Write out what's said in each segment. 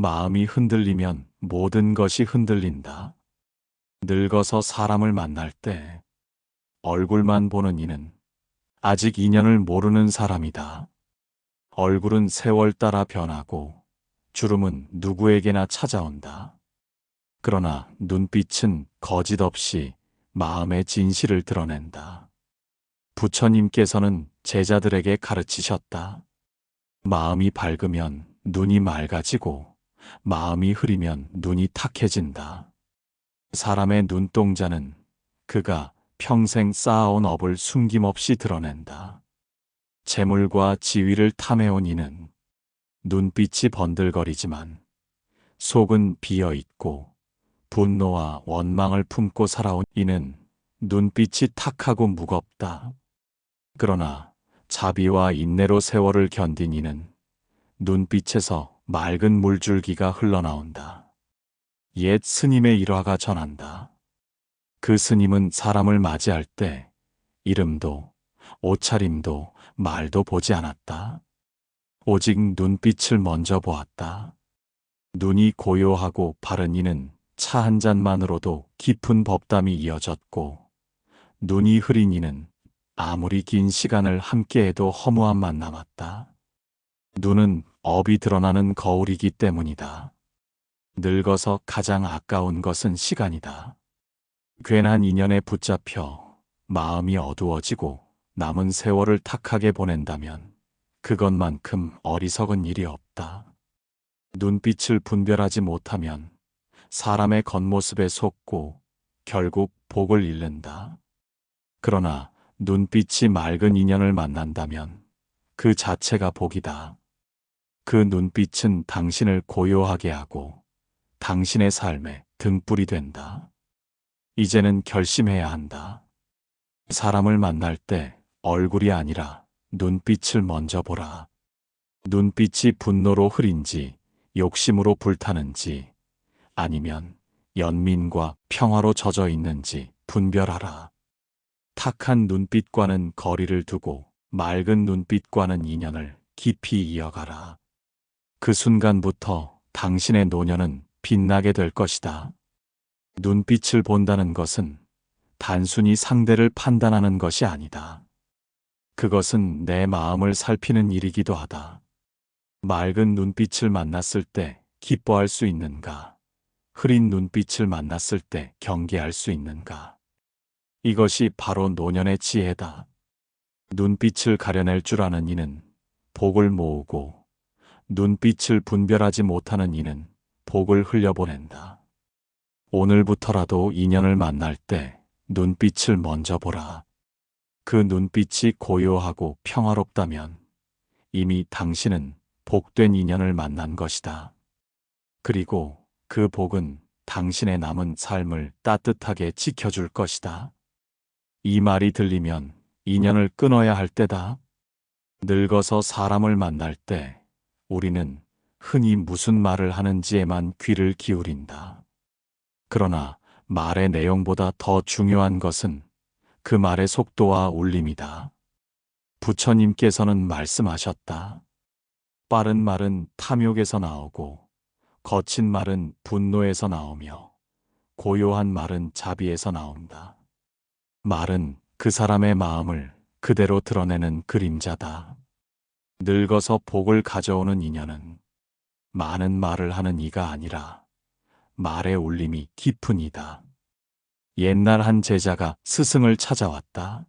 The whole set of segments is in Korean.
마음이 흔들리면 모든 것이 흔들린다. 늙어서 사람을 만날 때 얼굴만 보는 이는 아직 인연을 모르는 사람이다. 얼굴은 세월 따라 변하고 주름은 누구에게나 찾아온다. 그러나 눈빛은 거짓 없이 마음의 진실을 드러낸다. 부처님께서는 제자들에게 가르치셨다. 마음이 밝으면 눈이 맑아지고 마음이 흐리면 눈이 탁해진다. 사람의 눈동자는 그가 평생 쌓아온 업을 숨김없이 드러낸다. 재물과 지위를 탐해온 이는 눈빛이 번들거리지만 속은 비어있고 분노와 원망을 품고 살아온 이는 눈빛이 탁하고 무겁다. 그러나 자비와 인내로 세월을 견딘 이는 눈빛에서 맑은 물줄기가 흘러나온다. 옛 스님의 일화가 전한다. 그 스님은 사람을 맞이할 때 이름도 옷차림도 말도 보지 않았다. 오직 눈빛을 먼저 보았다. 눈이 고요하고 바른 이는 차 한 잔만으로도 깊은 법담이 이어졌고, 눈이 흐린 이는 아무리 긴 시간을 함께해도 허무함만 남았다. 눈은 업이 드러나는 거울이기 때문이다. 늙어서 가장 아까운 것은 시간이다. 괜한 인연에 붙잡혀 마음이 어두워지고 남은 세월을 탁하게 보낸다면 그것만큼 어리석은 일이 없다. 눈빛을 분별하지 못하면 사람의 겉모습에 속고 결국 복을 잃는다. 그러나 눈빛이 맑은 인연을 만난다면 그 자체가 복이다. 그 눈빛은 당신을 고요하게 하고 당신의 삶의 등불이 된다. 이제는 결심해야 한다. 사람을 만날 때 얼굴이 아니라 눈빛을 먼저 보라. 눈빛이 분노로 흐린지 욕심으로 불타는지 아니면 연민과 평화로 젖어 있는지 분별하라. 탁한 눈빛과는 거리를 두고 맑은 눈빛과는 인연을 깊이 이어가라. 그 순간부터 당신의 노년은 빛나게 될 것이다. 눈빛을 본다는 것은 단순히 상대를 판단하는 것이 아니다. 그것은 내 마음을 살피는 일이기도 하다. 맑은 눈빛을 만났을 때 기뻐할 수 있는가? 흐린 눈빛을 만났을 때 경계할 수 있는가? 이것이 바로 노년의 지혜다. 눈빛을 가려낼 줄 아는 이는 복을 모으고 눈빛을 분별하지 못하는 이는 복을 흘려보낸다. 오늘부터라도 인연을 만날 때 눈빛을 먼저 보라. 그 눈빛이 고요하고 평화롭다면 이미 당신은 복된 인연을 만난 것이다. 그리고 그 복은 당신의 남은 삶을 따뜻하게 지켜줄 것이다. 이 말이 들리면 인연을 끊어야 할 때다. 늙어서 사람을 만날 때 우리는 흔히 무슨 말을 하는지에만 귀를 기울인다. 그러나 말의 내용보다 더 중요한 것은 그 말의 속도와 울림이다. 부처님께서는 말씀하셨다. 빠른 말은 탐욕에서 나오고 거친 말은 분노에서 나오며 고요한 말은 자비에서 나온다. 말은 그 사람의 마음을 그대로 드러내는 그림자다. 늙어서 복을 가져오는 인연은 많은 말을 하는 이가 아니라 말의 울림이 깊은 이다. 옛날 한 제자가 스승을 찾아왔다.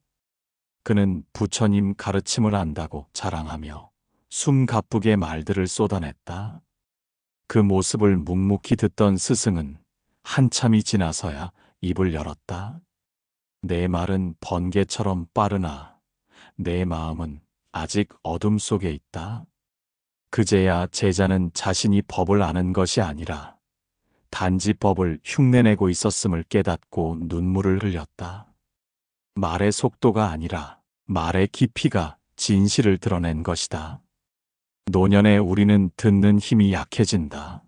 그는 부처님 가르침을 안다고 자랑하며 숨가쁘게 말들을 쏟아냈다. 그 모습을 묵묵히 듣던 스승은 한참이 지나서야 입을 열었다. 내 말은 번개처럼 빠르나 내 마음은 아직 어둠 속에 있다. 그제야 제자는 자신이 법을 아는 것이 아니라 단지 법을 흉내내고 있었음을 깨닫고 눈물을 흘렸다. 말의 속도가 아니라 말의 깊이가 진실을 드러낸 것이다. 노년에 우리는 듣는 힘이 약해진다.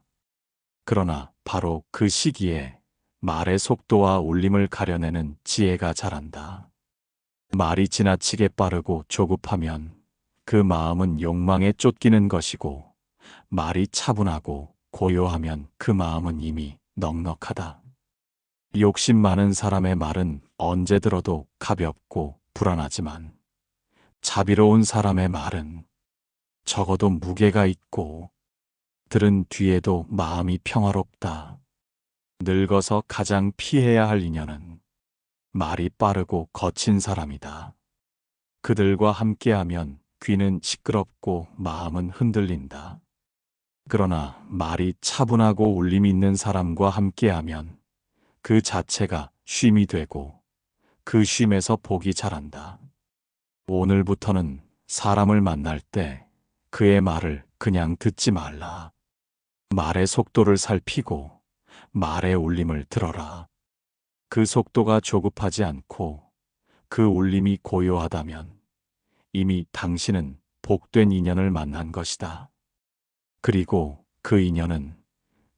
그러나 바로 그 시기에 말의 속도와 울림을 가려내는 지혜가 자란다. 말이 지나치게 빠르고 조급하면 그 마음은 욕망에 쫓기는 것이고, 말이 차분하고 고요하면 그 마음은 이미 넉넉하다. 욕심 많은 사람의 말은 언제 들어도 가볍고 불안하지만 자비로운 사람의 말은 적어도 무게가 있고 들은 뒤에도 마음이 평화롭다. 늙어서 가장 피해야 할 인연은 말이 빠르고 거친 사람이다. 그들과 함께하면 귀는 시끄럽고 마음은 흔들린다. 그러나 말이 차분하고 울림 있는 사람과 함께하면 그 자체가 쉼이 되고 그 쉼에서 복이 자란다. 오늘부터는 사람을 만날 때 그의 말을 그냥 듣지 말라. 말의 속도를 살피고 말의 울림을 들어라. 그 속도가 조급하지 않고 그 울림이 고요하다면 이미 당신은 복된 인연을 만난 것이다. 그리고 그 인연은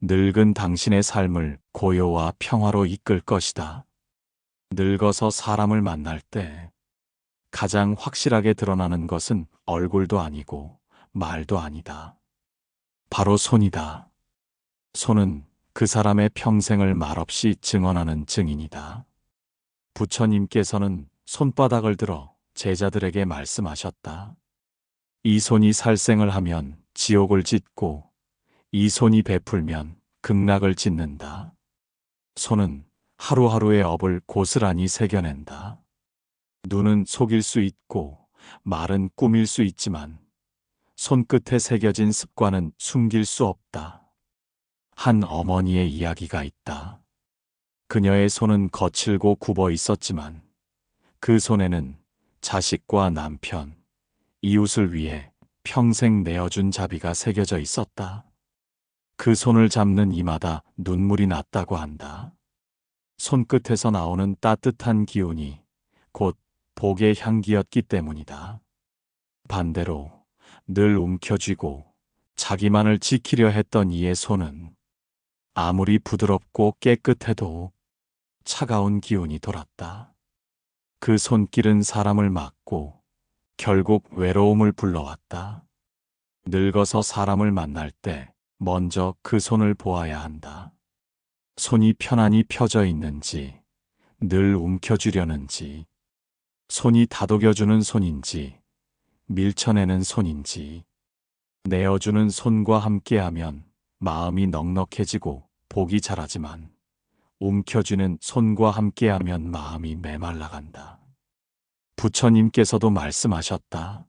늙은 당신의 삶을 고요와 평화로 이끌 것이다. 늙어서 사람을 만날 때 가장 확실하게 드러나는 것은 얼굴도 아니고 말도 아니다. 바로 손이다. 손은 그 사람의 평생을 말없이 증언하는 증인이다. 부처님께서는 손바닥을 들어 제자들에게 말씀하셨다. 이 손이 살생을 하면 지옥을 짓고 이 손이 베풀면 극락을 짓는다. 손은 하루하루의 업을 고스란히 새겨낸다. 눈은 속일 수 있고 말은 꾸밀 수 있지만 손끝에 새겨진 습관은 숨길 수 없다. 한 어머니의 이야기가 있다. 그녀의 손은 거칠고 굽어 있었지만 그 손에는 자식과 남편, 이웃을 위해 평생 내어준 자비가 새겨져 있었다. 그 손을 잡는 이마다 눈물이 났다고 한다. 손끝에서 나오는 따뜻한 기운이 곧 복의 향기였기 때문이다. 반대로 늘 움켜쥐고 자기만을 지키려 했던 이의 손은 아무리 부드럽고 깨끗해도 차가운 기운이 돌았다. 그 손길은 사람을 막고 결국 외로움을 불러왔다. 늙어서 사람을 만날 때 먼저 그 손을 보아야 한다. 손이 편안히 펴져 있는지, 늘 움켜쥐려는지, 손이 다독여주는 손인지, 밀쳐내는 손인지, 내어주는 손과 함께하면 마음이 넉넉해지고 복이 자라지만 움켜쥐는 손과 함께하면 마음이 메말라간다. 부처님께서도 말씀하셨다.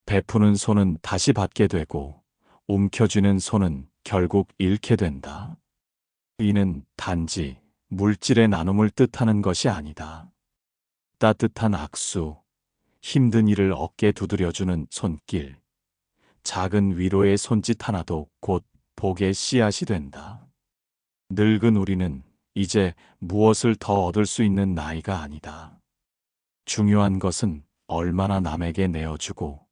베푸는 손은 다시 받게 되고 움켜쥐는 손은 결국 잃게 된다. 이는 단지 물질의 나눔을 뜻하는 것이 아니다. 따뜻한 악수, 힘든 일을 어깨 두드려주는 손길, 작은 위로의 손짓 하나도 곧 복의 씨앗이 된다. 늙은 우리는 이제 무엇을 더 얻을 수 있는 나이가 아니다. 중요한 것은 얼마나 남에게 내어주고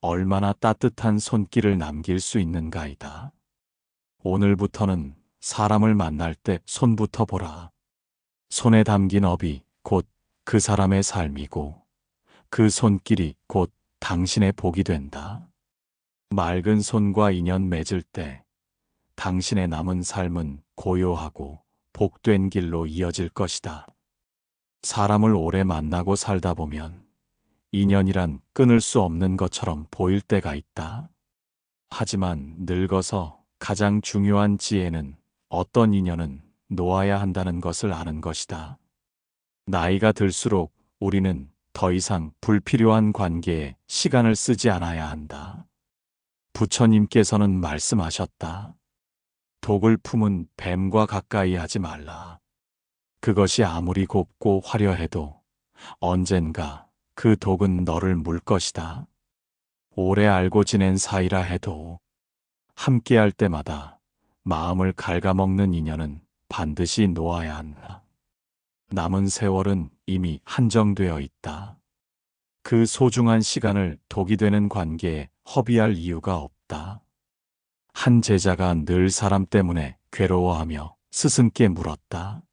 얼마나 따뜻한 손길을 남길 수 있는가이다. 오늘부터는 사람을 만날 때 손부터 보라. 손에 담긴 업이 곧 그 사람의 삶이고 그 손길이 곧 당신의 복이 된다. 맑은 손과 인연 맺을 때 당신의 남은 삶은 고요하고 복된 길로 이어질 것이다. 사람을 오래 만나고 살다 보면 인연이란 끊을 수 없는 것처럼 보일 때가 있다. 하지만 늙어서 가장 중요한 지혜는 어떤 인연은 놓아야 한다는 것을 아는 것이다. 나이가 들수록 우리는 더 이상 불필요한 관계에 시간을 쓰지 않아야 한다. 부처님께서는 말씀하셨다. 독을 품은 뱀과 가까이 하지 말라. 그것이 아무리 곱고 화려해도 언젠가 그 독은 너를 물 것이다. 오래 알고 지낸 사이라 해도 함께할 때마다 마음을 갉아먹는 인연은 반드시 놓아야 한다. 남은 세월은 이미 한정되어 있다. 그 소중한 시간을 독이 되는 관계에 허비할 이유가 없다. 한 제자가 늘 사람 때문에 괴로워하며 스승께 물었다.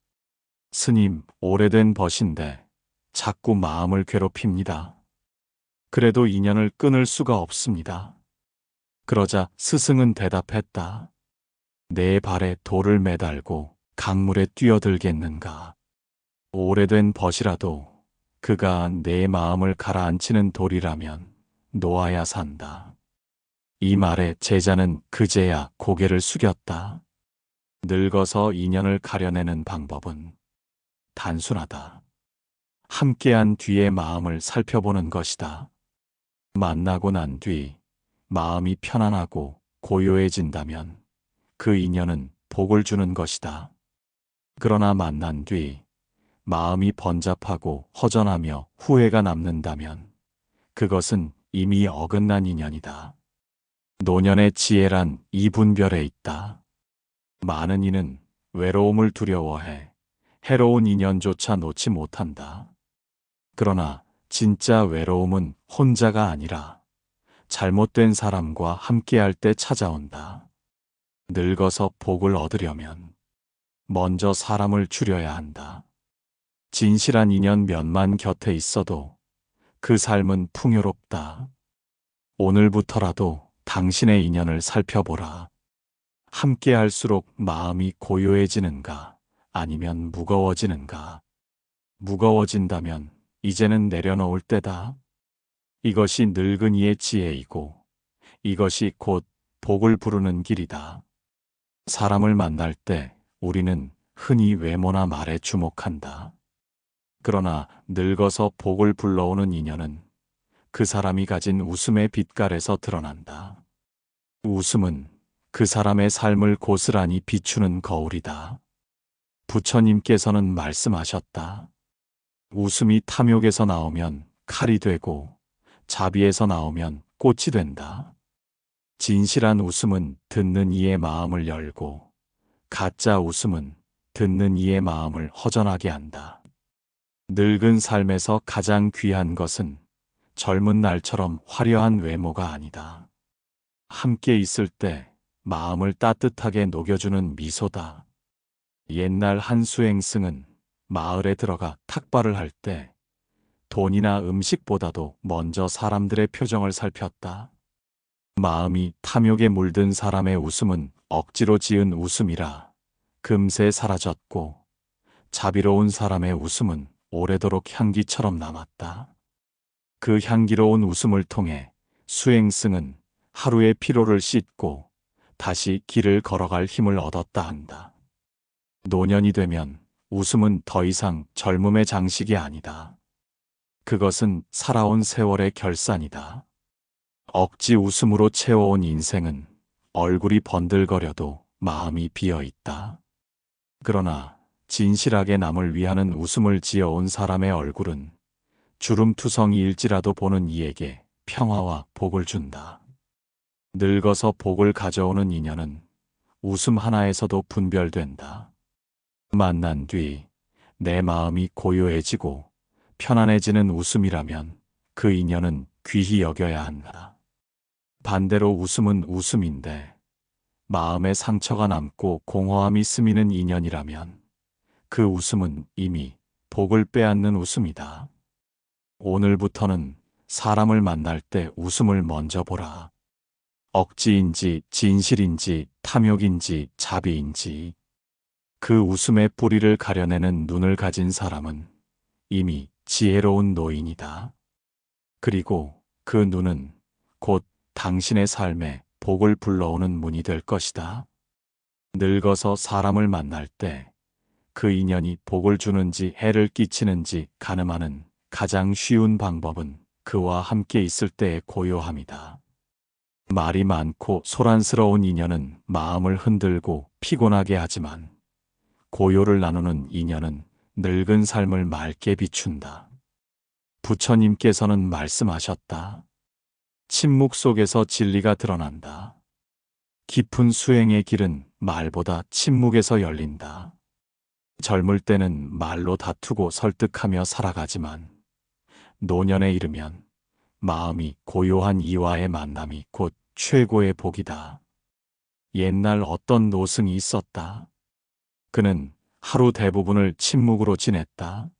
스님, 오래된 벗인데 자꾸 마음을 괴롭힙니다. 그래도 인연을 끊을 수가 없습니다. 그러자 스승은 대답했다. 내 발에 돌을 매달고 강물에 뛰어들겠는가? 오래된 벗이라도 그가 내 마음을 가라앉히는 돌이라면 놓아야 산다. 이 말에 제자는 그제야 고개를 숙였다. 늙어서 인연을 가려내는 방법은 단순하다. 함께한 뒤의 마음을 살펴보는 것이다. 만나고 난 뒤 마음이 편안하고 고요해진다면 그 인연은 복을 주는 것이다. 그러나 만난 뒤 마음이 번잡하고 허전하며 후회가 남는다면 그것은 이미 어긋난 인연이다. 노년의 지혜란 이 분별에 있다. 많은 이는 외로움을 두려워해 해로운 인연조차 놓지 못한다. 그러나 진짜 외로움은 혼자가 아니라 잘못된 사람과 함께할 때 찾아온다. 늙어서 복을 얻으려면 먼저 사람을 줄여야 한다. 진실한 인연 몇만 곁에 있어도 그 삶은 풍요롭다. 오늘부터라도 당신의 인연을 살펴보라. 함께할수록 마음이 고요해지는가 아니면 무거워지는가? 무거워진다면 이제는 내려놓을 때다. 이것이 늙은이의 지혜이고 이것이 곧 복을 부르는 길이다. 사람을 만날 때 우리는 흔히 외모나 말에 주목한다. 그러나 늙어서 복을 불러오는 인연은 그 사람이 가진 웃음의 빛깔에서 드러난다. 웃음은 그 사람의 삶을 고스란히 비추는 거울이다. 부처님께서는 말씀하셨다. 웃음이 탐욕에서 나오면 칼이 되고 자비에서 나오면 꽃이 된다. 진실한 웃음은 듣는 이의 마음을 열고 가짜 웃음은 듣는 이의 마음을 허전하게 한다. 늙은 삶에서 가장 귀한 것은 젊은 날처럼 화려한 외모가 아니다. 함께 있을 때 마음을 따뜻하게 녹여주는 미소다. 옛날 한 수행승은 마을에 들어가 탁발을 할 때 돈이나 음식보다도 먼저 사람들의 표정을 살폈다. 마음이 탐욕에 물든 사람의 웃음은 억지로 지은 웃음이라 금세 사라졌고 자비로운 사람의 웃음은 오래도록 향기처럼 남았다. 그 향기로운 웃음을 통해 수행승은 하루의 피로를 씻고 다시 길을 걸어갈 힘을 얻었다 한다. 노년이 되면 웃음은 더 이상 젊음의 장식이 아니다. 그것은 살아온 세월의 결산이다. 억지 웃음으로 채워온 인생은 얼굴이 번들거려도 마음이 비어있다. 그러나 진실하게 남을 위하는 웃음을 지어온 사람의 얼굴은 주름투성이일지라도 보는 이에게 평화와 복을 준다. 늙어서 복을 가져오는 인연은 웃음 하나에서도 분별된다. 만난 뒤 내 마음이 고요해지고 편안해지는 웃음이라면 그 인연은 귀히 여겨야 한다. 반대로 웃음은 웃음인데 마음에 상처가 남고 공허함이 스미는 인연이라면 그 웃음은 이미 복을 빼앗는 웃음이다. 오늘부터는 사람을 만날 때 웃음을 먼저 보라. 억지인지 진실인지 탐욕인지 자비인지 그 웃음의 뿌리를 가려내는 눈을 가진 사람은 이미 지혜로운 노인이다. 그리고 그 눈은 곧 당신의 삶에 복을 불러오는 문이 될 것이다. 늙어서 사람을 만날 때 그 인연이 복을 주는지 해를 끼치는지 가늠하는 가장 쉬운 방법은 그와 함께 있을 때의 고요함이다. 말이 많고 소란스러운 인연은 마음을 흔들고 피곤하게 하지만 고요를 나누는 인연은 늙은 삶을 맑게 비춘다. 부처님께서는 말씀하셨다. 침묵 속에서 진리가 드러난다. 깊은 수행의 길은 말보다 침묵에서 열린다. 젊을 때는 말로 다투고 설득하며 살아가지만 노년에 이르면 마음이 고요한 이와의 만남이 곧 최고의 복이다. 옛날 어떤 노승이 있었다. 그는 하루 대부분을 침묵으로 지냈다.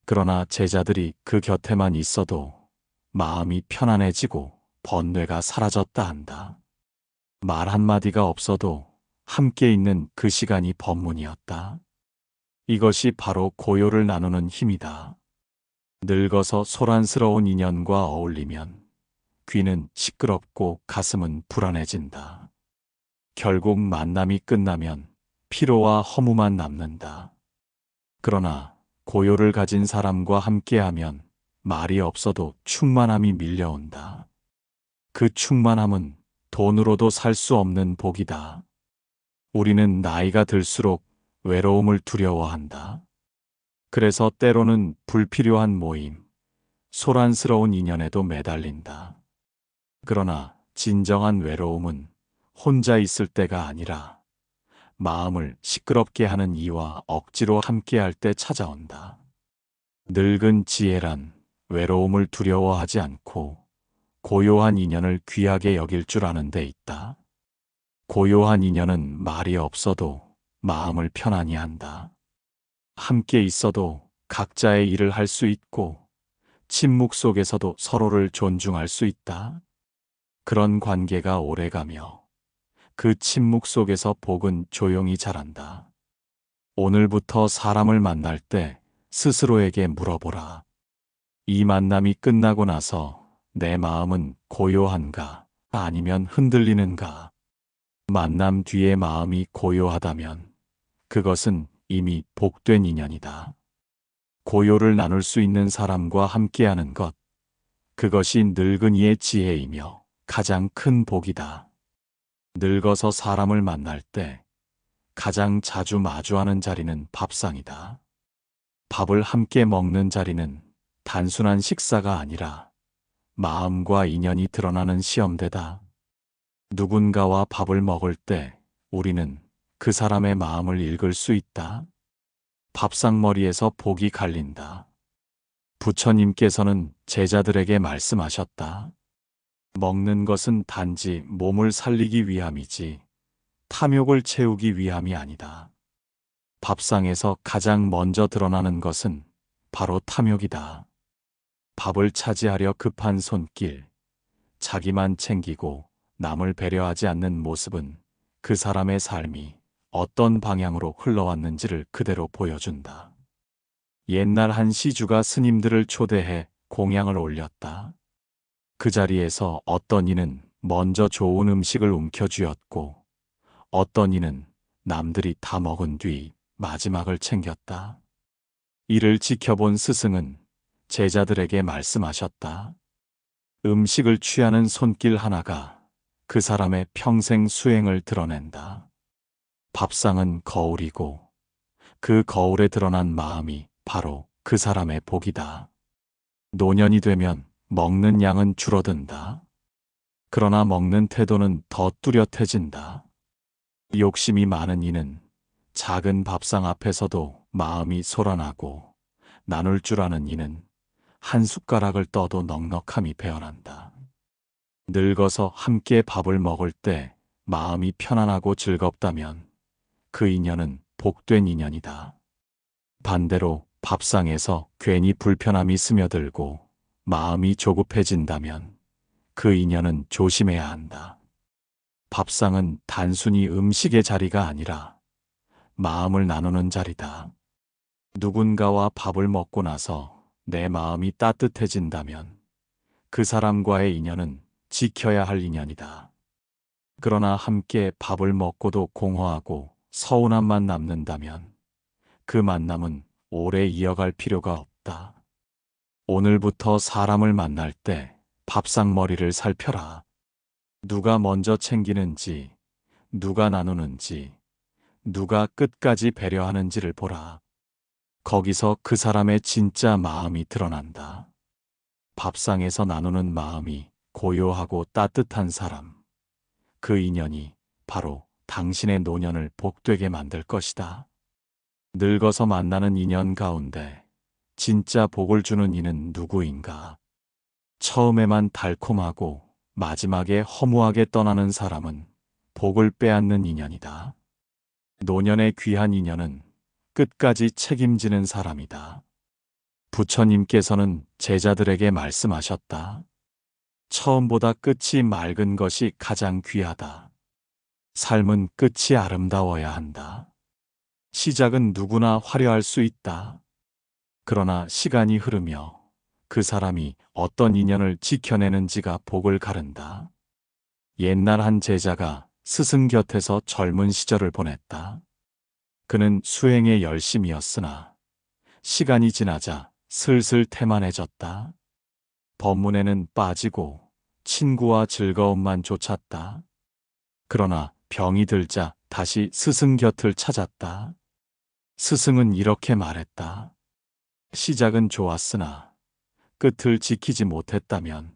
그러나 제자들이 그 곁에만 있어도 마음이 편안해지고 번뇌가 사라졌다 한다. 말 한마디가 없어도 함께 있는 그 시간이 법문이었다. 이것이 바로 고요를 나누는 힘이다. 늙어서 소란스러운 인연과 어울리면 귀는 시끄럽고 가슴은 불안해진다. 결국 만남이 끝나면 피로와 허무만 남는다. 그러나 고요를 가진 사람과 함께하면 말이 없어도 충만함이 밀려온다. 그 충만함은 돈으로도 살 수 없는 복이다. 우리는 나이가 들수록 외로움을 두려워한다. 그래서 때로는 불필요한 모임, 소란스러운 인연에도 매달린다. 그러나 진정한 외로움은 혼자 있을 때가 아니라 마음을 시끄럽게 하는 이와 억지로 함께할 때 찾아온다. 늙은 지혜란 외로움을 두려워하지 않고 고요한 인연을 귀하게 여길 줄 아는 데 있다. 고요한 인연은 말이 없어도 마음을 편안히 한다. 함께 있어도 각자의 일을 할 수 있고 침묵 속에서도 서로를 존중할 수 있다. 그런 관계가 오래가며 그 침묵 속에서 복은 조용히 자란다. 오늘부터 사람을 만날 때 스스로에게 물어보라. 이 만남이 끝나고 나서 내 마음은 고요한가 아니면 흔들리는가? 만남 뒤에 마음이 고요하다면 그것은 이미 복된 인연이다. 고요를 나눌 수 있는 사람과 함께하는 것, 그것이 늙은이의 지혜이며 가장 큰 복이다. 늙어서 사람을 만날 때 가장 자주 마주하는 자리는 밥상이다. 밥을 함께 먹는 자리는 단순한 식사가 아니라 마음과 인연이 드러나는 시험대다. 누군가와 밥을 먹을 때 우리는 그 사람의 마음을 읽을 수 있다. 밥상머리에서 복이 갈린다. 부처님께서는 제자들에게 말씀하셨다. 먹는 것은 단지 몸을 살리기 위함이지 탐욕을 채우기 위함이 아니다. 밥상에서 가장 먼저 드러나는 것은 바로 탐욕이다. 밥을 차지하려 급한 손길, 자기만 챙기고 남을 배려하지 않는 모습은 그 사람의 삶이 어떤 방향으로 흘러왔는지를 그대로 보여준다. 옛날 한 시주가 스님들을 초대해 공양을 올렸다. 그 자리에서 어떤 이는 먼저 좋은 음식을 움켜쥐었고 어떤 이는 남들이 다 먹은 뒤 마지막을 챙겼다. 이를 지켜본 스승은 제자들에게 말씀하셨다. 음식을 취하는 손길 하나가 그 사람의 평생 수행을 드러낸다. 밥상은 거울이고 그 거울에 드러난 마음이 바로 그 사람의 복이다. 노년이 되면 먹는 양은 줄어든다. 그러나 먹는 태도는 더 뚜렷해진다. 욕심이 많은 이는 작은 밥상 앞에서도 마음이 소란하고 나눌 줄 아는 이는 한 숟가락을 떠도 넉넉함이 배어난다. 늙어서 함께 밥을 먹을 때 마음이 편안하고 즐겁다면 그 인연은 복된 인연이다. 반대로 밥상에서 괜히 불편함이 스며들고 마음이 조급해진다면 그 인연은 조심해야 한다. 밥상은 단순히 음식의 자리가 아니라 마음을 나누는 자리다. 누군가와 밥을 먹고 나서 내 마음이 따뜻해진다면 그 사람과의 인연은 지켜야 할 인연이다. 그러나 함께 밥을 먹고도 공허하고 서운함만 남는다면 그 만남은 오래 이어갈 필요가 없다. 오늘부터 사람을 만날 때 밥상머리를 살펴라. 누가 먼저 챙기는지, 누가 나누는지, 누가 끝까지 배려하는지를 보라. 거기서 그 사람의 진짜 마음이 드러난다. 밥상에서 나누는 마음이 고요하고 따뜻한 사람, 그 인연이 바로 당신의 노년을 복되게 만들 것이다. 늙어서 만나는 인연 가운데 진짜 복을 주는 이는 누구인가? 처음에만 달콤하고 마지막에 허무하게 떠나는 사람은 복을 빼앗는 인연이다. 노년의 귀한 인연은 끝까지 책임지는 사람이다. 부처님께서는 제자들에게 말씀하셨다. 처음보다 끝이 맑은 것이 가장 귀하다. 삶은 끝이 아름다워야 한다. 시작은 누구나 화려할 수 있다. 그러나 시간이 흐르며 그 사람이 어떤 인연을 지켜내는지가 복을 가른다. 옛날 한 제자가 스승 곁에서 젊은 시절을 보냈다. 그는 수행에 열심이었으나 시간이 지나자 슬슬 태만해졌다. 법문에는 빠지고 친구와 즐거움만 좇았다. 그러나 병이 들자 다시 스승 곁을 찾았다. 스승은 이렇게 말했다. 시작은 좋았으나 끝을 지키지 못했다면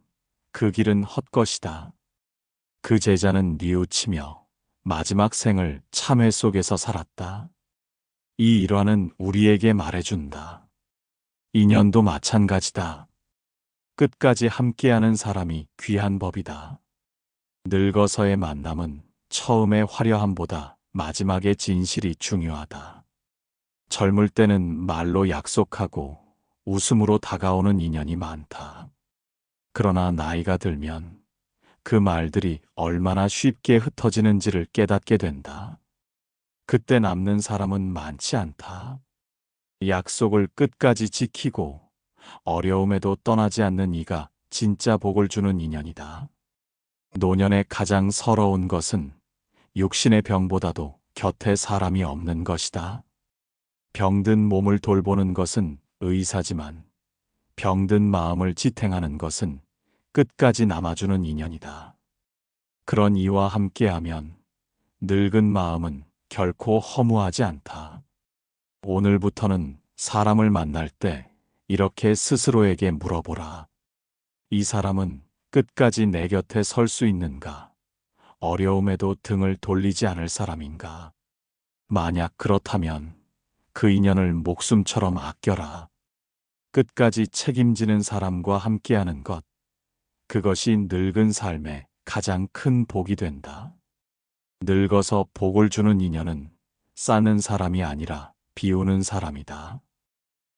그 길은 헛것이다. 그 제자는 뉘우치며 마지막 생을 참회 속에서 살았다. 이 일화는 우리에게 말해준다. 인연도 마찬가지다. 끝까지 함께하는 사람이 귀한 법이다. 늙어서의 만남은 처음의 화려함보다 마지막의 진실이 중요하다. 젊을 때는 말로 약속하고 웃음으로 다가오는 인연이 많다. 그러나 나이가 들면 그 말들이 얼마나 쉽게 흩어지는지를 깨닫게 된다. 그때 남는 사람은 많지 않다. 약속을 끝까지 지키고 어려움에도 떠나지 않는 이가 진짜 복을 주는 인연이다. 노년에 가장 서러운 것은 육신의 병보다도 곁에 사람이 없는 것이다. 병든 몸을 돌보는 것은 의사지만 병든 마음을 지탱하는 것은 끝까지 남아주는 인연이다. 그런 이와 함께하면 늙은 마음은 결코 허무하지 않다. 오늘부터는 사람을 만날 때 이렇게 스스로에게 물어보라. 이 사람은 끝까지 내 곁에 설 수 있는가? 어려움에도 등을 돌리지 않을 사람인가? 만약 그렇다면 그 인연을 목숨처럼 아껴라. 끝까지 책임지는 사람과 함께하는 것, 그것이 늙은 삶의 가장 큰 복이 된다. 늙어서 복을 주는 인연은 쌓는 사람이 아니라 비우는 사람이다.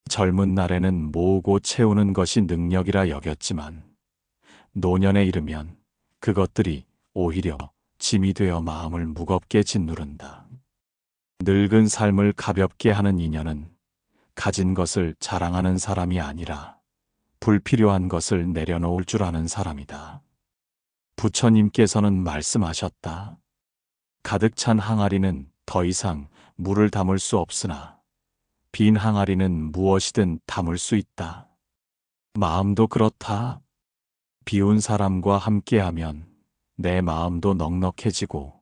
젊은 날에는 모으고 채우는 것이 능력이라 여겼지만 노년에 이르면 그것들이 오히려 짐이 되어 마음을 무겁게 짓누른다. 늙은 삶을 가볍게 하는 인연은 가진 것을 자랑하는 사람이 아니라 불필요한 것을 내려놓을 줄 아는 사람이다. 부처님께서는 말씀하셨다. 가득 찬 항아리는 더 이상 물을 담을 수 없으나 빈 항아리는 무엇이든 담을 수 있다. 마음도 그렇다. 비운 사람과 함께하면 내 마음도 넉넉해지고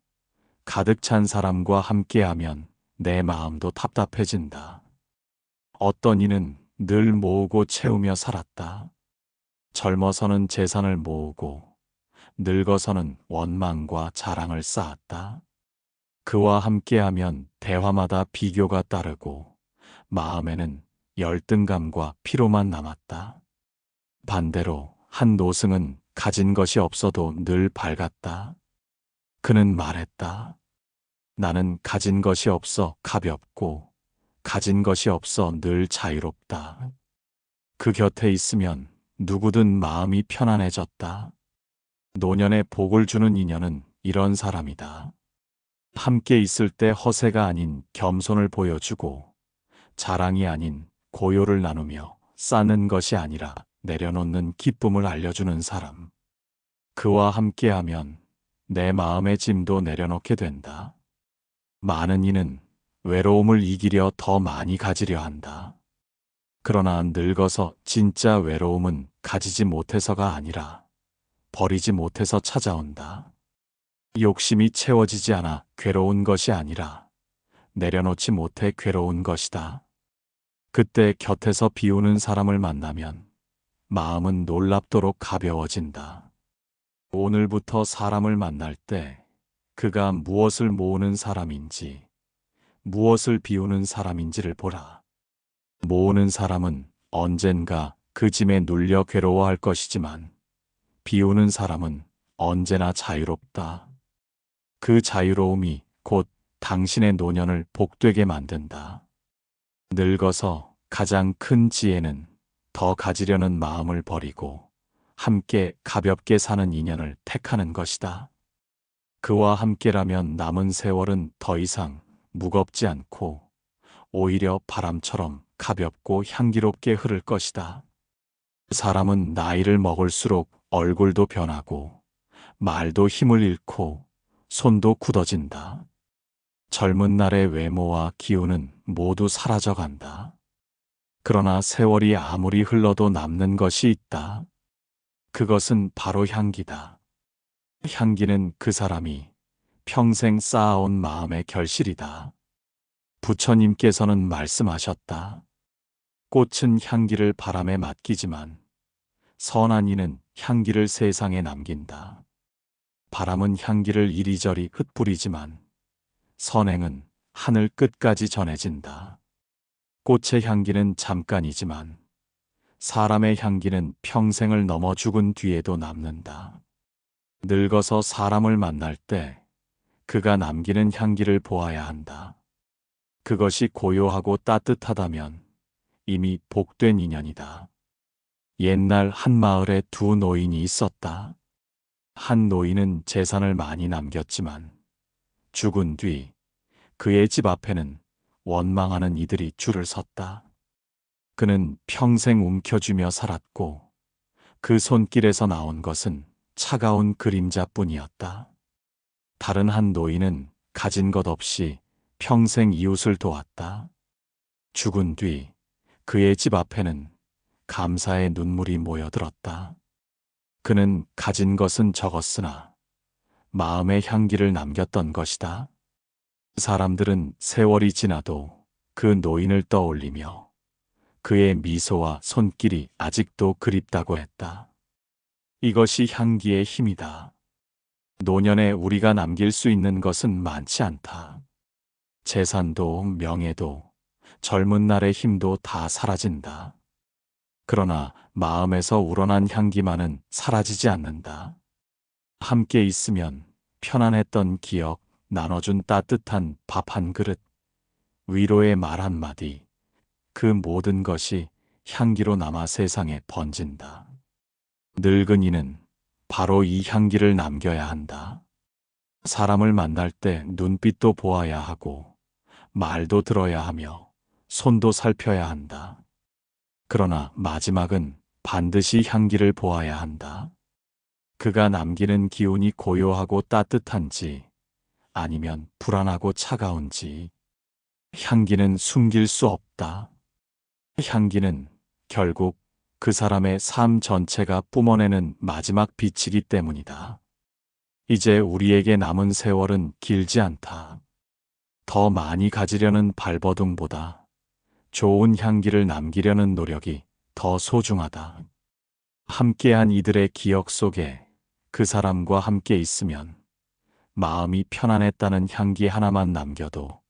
가득 찬 사람과 함께하면 내 마음도 답답해진다. 어떤 이는 늘 모으고 채우며 살았다. 젊어서는 재산을 모으고 늙어서는 원망과 자랑을 쌓았다. 그와 함께하면 대화마다 비교가 따르고 마음에는 열등감과 피로만 남았다. 반대로 한 노승은 가진 것이 없어도 늘 밝았다. 그는 말했다. 나는 가진 것이 없어 가볍고 가진 것이 없어 늘 자유롭다. 그 곁에 있으면 누구든 마음이 편안해졌다. 노년에 복을 주는 인연은 이런 사람이다. 함께 있을 때 허세가 아닌 겸손을 보여주고 자랑이 아닌 고요를 나누며 쌓는 것이 아니라 내려놓는 기쁨을 알려주는 사람. 그와 함께하면 내 마음의 짐도 내려놓게 된다. 많은 이는 외로움을 이기려 더 많이 가지려 한다. 그러나 늙어서 진짜 외로움은 가지지 못해서가 아니라 버리지 못해서 찾아온다. 욕심이 채워지지 않아 괴로운 것이 아니라 내려놓지 못해 괴로운 것이다. 그때 곁에서 비우는 사람을 만나면 마음은 놀랍도록 가벼워진다. 오늘부터 사람을 만날 때 그가 무엇을 모으는 사람인지, 무엇을 비우는 사람인지를 보라. 모으는 사람은 언젠가 그 짐에 눌려 괴로워할 것이지만 비우는 사람은 언제나 자유롭다. 그 자유로움이 곧 당신의 노년을 복되게 만든다. 늙어서 가장 큰 지혜는 더 가지려는 마음을 버리고 함께 가볍게 사는 인연을 택하는 것이다. 그와 함께라면 남은 세월은 더 이상 무겁지 않고 오히려 바람처럼 가볍고 향기롭게 흐를 것이다. 사람은 나이를 먹을수록 얼굴도 변하고 말도 힘을 잃고 손도 굳어진다. 젊은 날의 외모와 기운은 모두 사라져간다. 그러나 세월이 아무리 흘러도 남는 것이 있다. 그것은 바로 향기다. 향기는 그 사람이 평생 쌓아온 마음의 결실이다. 부처님께서는 말씀하셨다. 꽃은 향기를 바람에 맡기지만 선한 이는 향기를 세상에 남긴다. 바람은 향기를 이리저리 흩뿌리지만 선행은 하늘 끝까지 전해진다. 꽃의 향기는 잠깐이지만 사람의 향기는 평생을 넘어 죽은 뒤에도 남는다. 늙어서 사람을 만날 때 그가 남기는 향기를 보아야 한다. 그것이 고요하고 따뜻하다면 이미 복된 인연이다. 옛날 한 마을에 두 노인이 있었다. 한 노인은 재산을 많이 남겼지만 죽은 뒤 그의 집 앞에는 원망하는 이들이 줄을 섰다. 그는 평생 움켜쥐며 살았고 그 손길에서 나온 것은 차가운 그림자뿐이었다. 다른 한 노인은 가진 것 없이 평생 이웃을 도왔다. 죽은 뒤 그의 집 앞에는 감사의 눈물이 모여들었다. 그는 가진 것은 적었으나 마음의 향기를 남겼던 것이다. 사람들은 세월이 지나도 그 노인을 떠올리며 그의 미소와 손길이 아직도 그립다고 했다. 이것이 향기의 힘이다. 노년에 우리가 남길 수 있는 것은 많지 않다. 재산도 명예도 젊은 날의 힘도 다 사라진다. 그러나 마음에서 우러난 향기만은 사라지지 않는다. 함께 있으면 편안했던 기억, 나눠준 따뜻한 밥 한 그릇, 위로의 말 한마디, 그 모든 것이 향기로 남아 세상에 번진다. 늙은이는 바로 이 향기를 남겨야 한다. 사람을 만날 때 눈빛도 보아야 하고 말도 들어야 하며 손도 살펴야 한다. 그러나 마지막은 반드시 향기를 보아야 한다. 그가 남기는 기운이 고요하고 따뜻한지 아니면 불안하고 차가운지 향기는 숨길 수 없다. 향기는 결국 그 사람의 삶 전체가 뿜어내는 마지막 빛이기 때문이다. 이제 우리에게 남은 세월은 길지 않다. 더 많이 가지려는 발버둥보다 좋은 향기를 남기려는 노력이 더 소중하다. 함께한 이들의 기억 속에 그 사람과 함께 있으면 마음이 편안했다는 향기 하나만 남겨도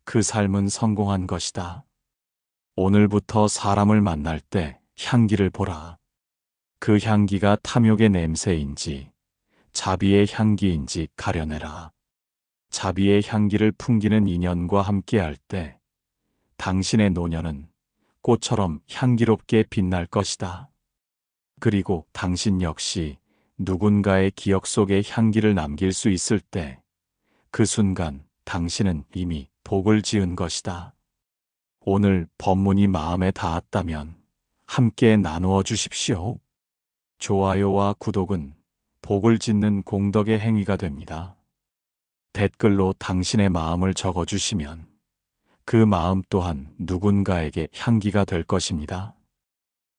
그 삶은 성공한 것이다. 오늘부터 사람을 만날 때 향기를 보라. 그 향기가 탐욕의 냄새인지 자비의 향기인지 가려내라. 자비의 향기를 풍기는 인연과 함께할 때 당신의 노년은 꽃처럼 향기롭게 빛날 것이다. 그리고 당신 역시 누군가의 기억 속에 향기를 남길 수 있을 때 그 순간 당신은 이미 복을 지은 것이다. 오늘 법문이 마음에 닿았다면 함께 나누어 주십시오. 좋아요와 구독은 복을 짓는 공덕의 행위가 됩니다. 댓글로 당신의 마음을 적어주시면 그 마음 또한 누군가에게 향기가 될 것입니다.